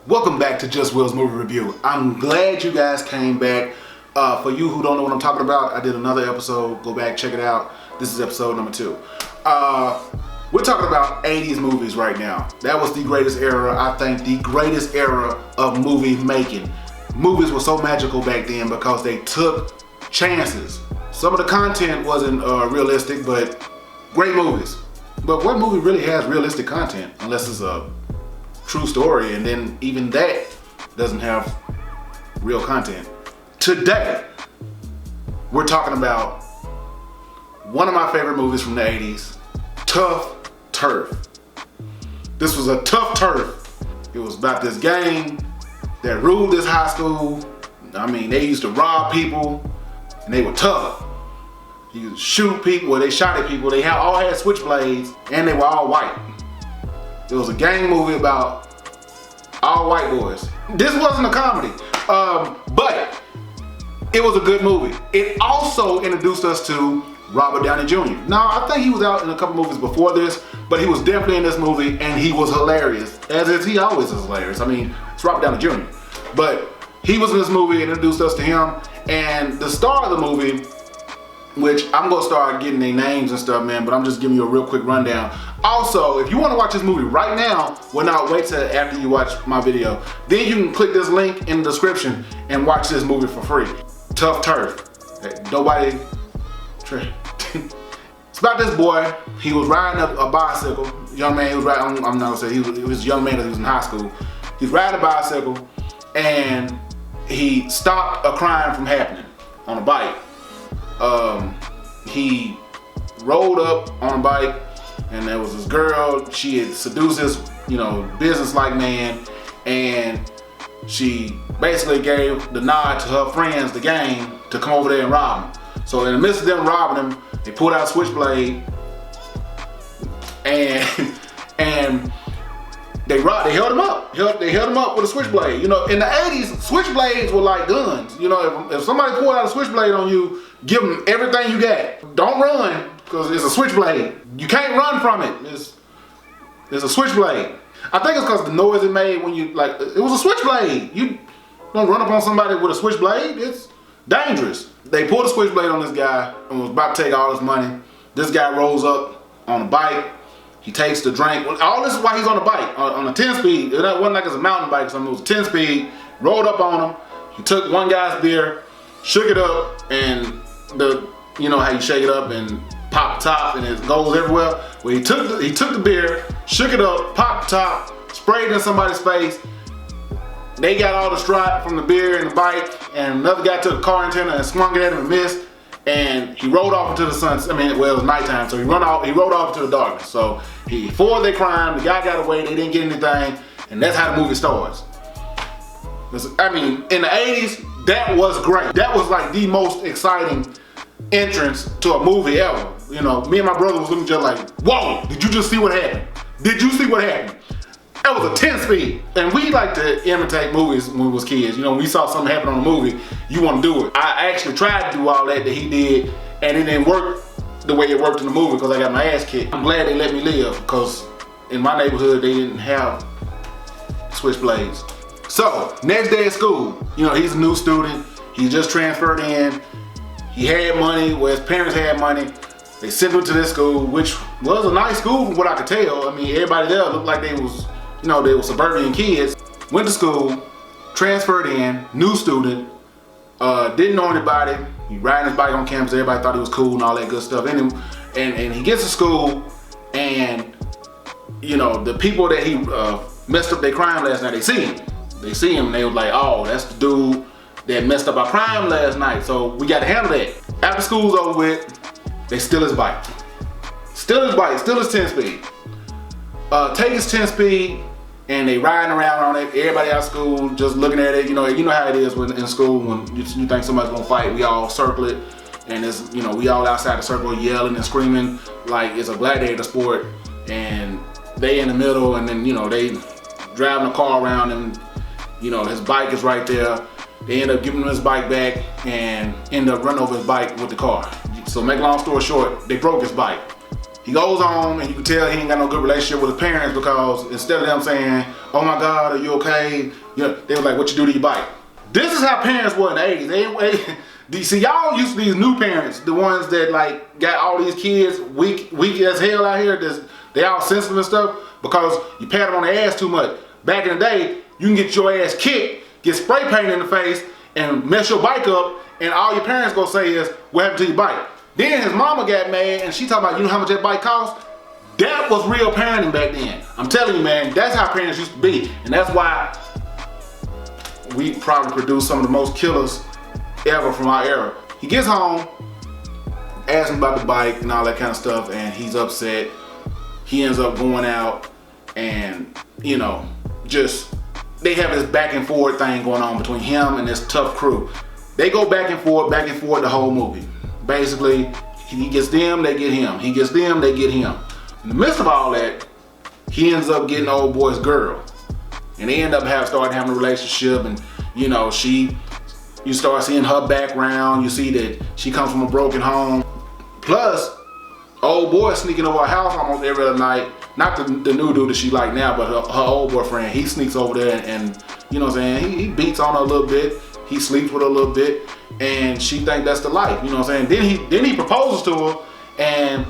Welcome back to Just Will's Movie Review. I'm glad you guys came back. For you who don't know what I'm talking about, I did another episode. Go back, check it out. This is episode number 2. We're talking about 80s movies right now. That was the greatest era, I think the greatest era of movie making. Movies were so magical back then because they took chances. Some of the content wasn't realistic, but great movies. But what movie really has realistic content unless it's a true story, and then even that doesn't have real content. Today, we're talking about one of my favorite movies from the 80s, Tuff. This was a tough turf. It was about this gang that ruled this high school. I mean, they used to rob people, and they were tough. You used to shoot people, or they shot at people. They all had switchblades, and they were all white. It was a gang movie about all white boys. This wasn't a comedy, but it was a good movie. It also introduced us to Robert Downey Jr. Now, I think he was out in a couple movies before this, but he was definitely in this movie, and he was hilarious, as is he always is hilarious. I mean, it's Robert Downey Jr. But he was in this movie and introduced us to him, and the star of the movie, which I'm gonna start getting their names and stuff, man, but I'm just giving you a real quick rundown. Also, if you wanna watch this movie right now, well, not wait till after you watch my video, then you can click this link in the description and watch this movie for free. Tough Turf. Nobody. It's about this boy. He was riding a bicycle. Young man, he was riding, I'm not gonna say, he was a young man that was in high school. He's riding a bicycle, and he stopped a crime from happening on a bike. He rolled up on a bike, and there was this girl. She had seduced this, business-like man, and she basically gave the nod to her friends, the gang, to come over there and rob him. So in the midst of them robbing him, they pulled out a switchblade, and they held him up. They held him up with a switchblade. In the 80s, switchblades were like guns. If somebody pulled out a switchblade on you, give them everything you got. Don't run, because it's a switchblade. You can't run from it. It's a switchblade. I think it's because the noise it made when you, it was a switchblade. You don't run up on somebody with a switchblade. It's dangerous. They pulled a switchblade on this guy and was about to take all his money. This guy rolls up on a bike. He takes the drink. All this is while he's on a bike, on a 10-speed. It wasn't like it's a mountain bike or something. It was a 10-speed. Rolled up on him. He took one guy's beer, shook it up, and you know how you shake it up and pop the top and it goes everywhere? Well, he took the beer, shook it up, popped the top, sprayed it in somebody's face. They got all the stripe from the beer and the bike, and another guy took a car antenna and swung it at him and missed, and he rolled off into the sunset. It was nighttime, so he rolled off into the darkness. So before they crime, the guy got away, they didn't get anything, and that's how the movie starts. In the 80s, that was great. That was like the most exciting entrance to a movie ever. Me and my brother was looking just like, whoa, did you just see what happened? Did you see what happened? That was a 10-speed. And we like to imitate movies when we was kids. When we saw something happen on a movie, you want to do it. I actually tried to do all that he did, and it didn't work the way it worked in the movie because I got my ass kicked. I'm glad they let me live, because in my neighborhood, they didn't have switchblades. So, next day at school, he's a new student. He just transferred in. He had money, his parents had money. They sent him to this school, which was a nice school from what I could tell. Everybody there looked like they was, they were suburban kids. Went to school, transferred in, new student, didn't know anybody. He riding his bike on campus, everybody thought he was cool and all that good stuff. And he gets to school, and the people that he messed up their crime last night, they see him. And they was like, oh, that's the dude that messed up our crime last night, so we got to handle that. After school's over with, they steal his bike. Steal his 10-speed. Take his 10-speed, and they riding around on it. Everybody out of school just looking at it. You know how it is in school when you think somebody's gonna fight. We all circle it, and it's we all outside the circle yelling and screaming like it's a gladiator sport. And they in the middle, and then they driving a car around, and his bike is right there. They end up giving him his bike back and end up running over his bike with the car. So make a long story short, they broke his bike. he goes home and you can tell he ain't got no good relationship with his parents because instead of them saying, oh my God, are you okay? You know, they were like, what you do to your bike? This is how parents were in the 80s. See, y'all used to these new parents, the ones that like got all these kids weak as hell out here. They all sensitive and stuff because you pat them on the ass too much. Back in the day, you can get your ass kicked, get spray paint in the face, and mess your bike up, and all your parents gonna say is, what happened to your bike? Then his mama got mad and she talking about, you know how much that bike cost? That was real parenting back then. I'm telling you, man, that's how parents used to be. And that's why we probably produce some of the most killers ever from our era. He gets home, asks him about the bike and all that kind of stuff, and he's upset. He ends up going out and, you know, just, they have this back and forth thing going on between him and this Tuff crew. They go back and forth the whole movie. Basically, he gets them, they get him. He gets them, they get him. In the midst of all that, he ends up getting old boy's girl. And they end up starting having a relationship, and you know, you start seeing her background, you see that she comes from a broken home. Plus, old boy sneaking over her house almost every other night. Not the new dude that she like now, but her old boyfriend. He sneaks over there and you know what I'm saying, he beats on her a little bit. He sleeps with her a little bit, and she think that's the life, you know what I'm saying? Then he proposes to her, and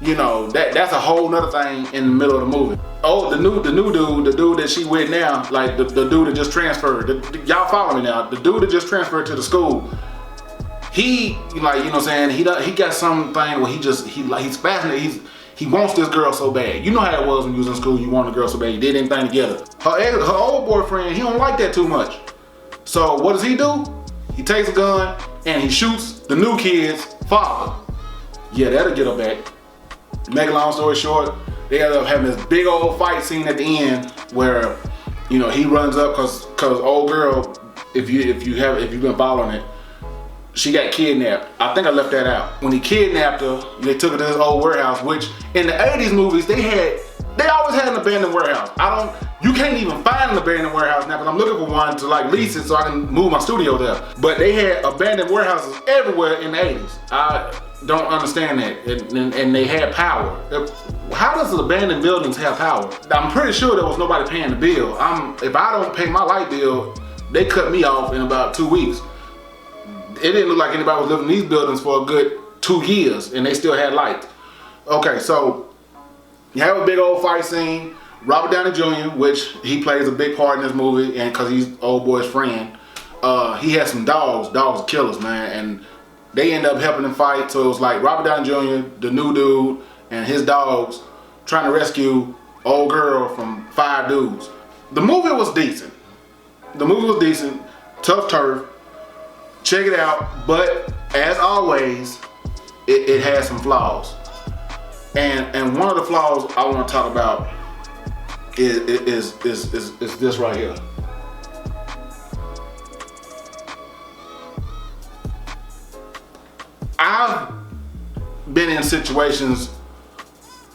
you know, that's a whole nother thing in the middle of the movie. Oh, the new dude, the dude that she with now, like the dude that just transferred. Y'all follow me now? The dude that just transferred to the school. He, like, you know what I'm saying? He got something where he's fascinated. He wants this girl so bad. You know how it was when you was in school. You wanted a girl so bad. You did anything together. Her old boyfriend, he don't like that too much. So what does he do? He takes a gun and he shoots the new kid's father. Yeah, that'll get her back. Make a long story short, they end up having this big old fight scene at the end where, you know, he runs up cause old girl, if you've been following it, she got kidnapped. I think I left that out. When he kidnapped her, they took her to this old warehouse, which in the 80s movies, they always had an abandoned warehouse. You can't even find an abandoned warehouse now because I'm looking for one to like lease it so I can move my studio there. But they had abandoned warehouses everywhere in the 80s. I don't understand that, and they had power. How does abandoned buildings have power? I'm pretty sure there was nobody paying the bill. If I don't pay my light bill, they cut me off in about 2 weeks. It didn't look like anybody was living in these buildings for a good 2 years and they still had light. Okay, so you have a big old fight scene. Robert Downey Jr., which he plays a big part in this movie, and because he's old boy's friend, he has some dogs. Dogs are killers, man, and they end up helping him fight. So it was like Robert Downey Jr., the new dude, and his dogs trying to rescue old girl from 5 dudes. The movie was decent. Tough turf. Check it out, but as always, it has some flaws. And one of the flaws I want to talk about is this right here. I've been in situations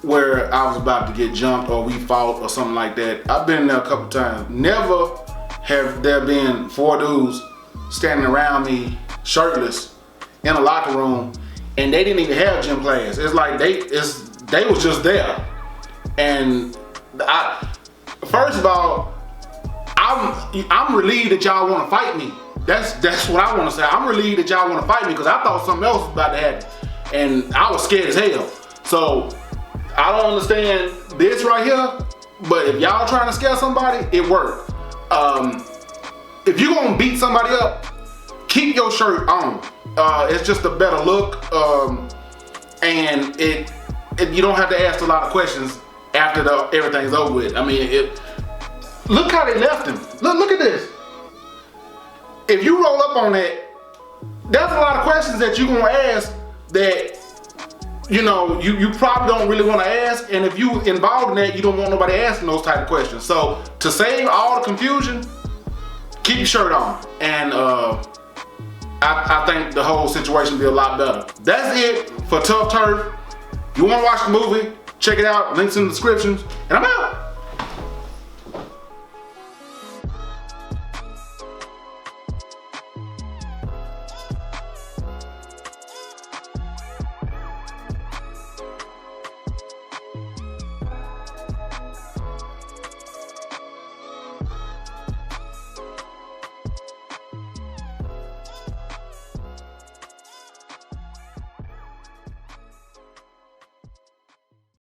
where I was about to get jumped or we fought or something like that. I've been there a couple times. Never have there been 4 dudes standing around me shirtless in a locker room and they didn't even have gym class. It's like they was just there. And first of all, I'm relieved that y'all want to fight me. That's what I want to say. I'm relieved that y'all want to fight me because I thought something else was about to happen and I was scared as hell. So I don't understand this right here, but if y'all trying to scare somebody, it worked. If you're gonna beat somebody up, keep your shirt on. It's just a better look, and you don't have to ask a lot of questions after everything's over with. I mean, look how they left him. Look at this. If you roll up on that, that's a lot of questions that you're gonna ask that you know you probably don't really want to ask, and if you involved in that, you don't want nobody asking those type of questions. So to save all the confusion, keep your shirt on, and I think the whole situation will be a lot better. That's it for Tough Turf. You want to watch the movie? Check it out. Links in the descriptions, and I'm out.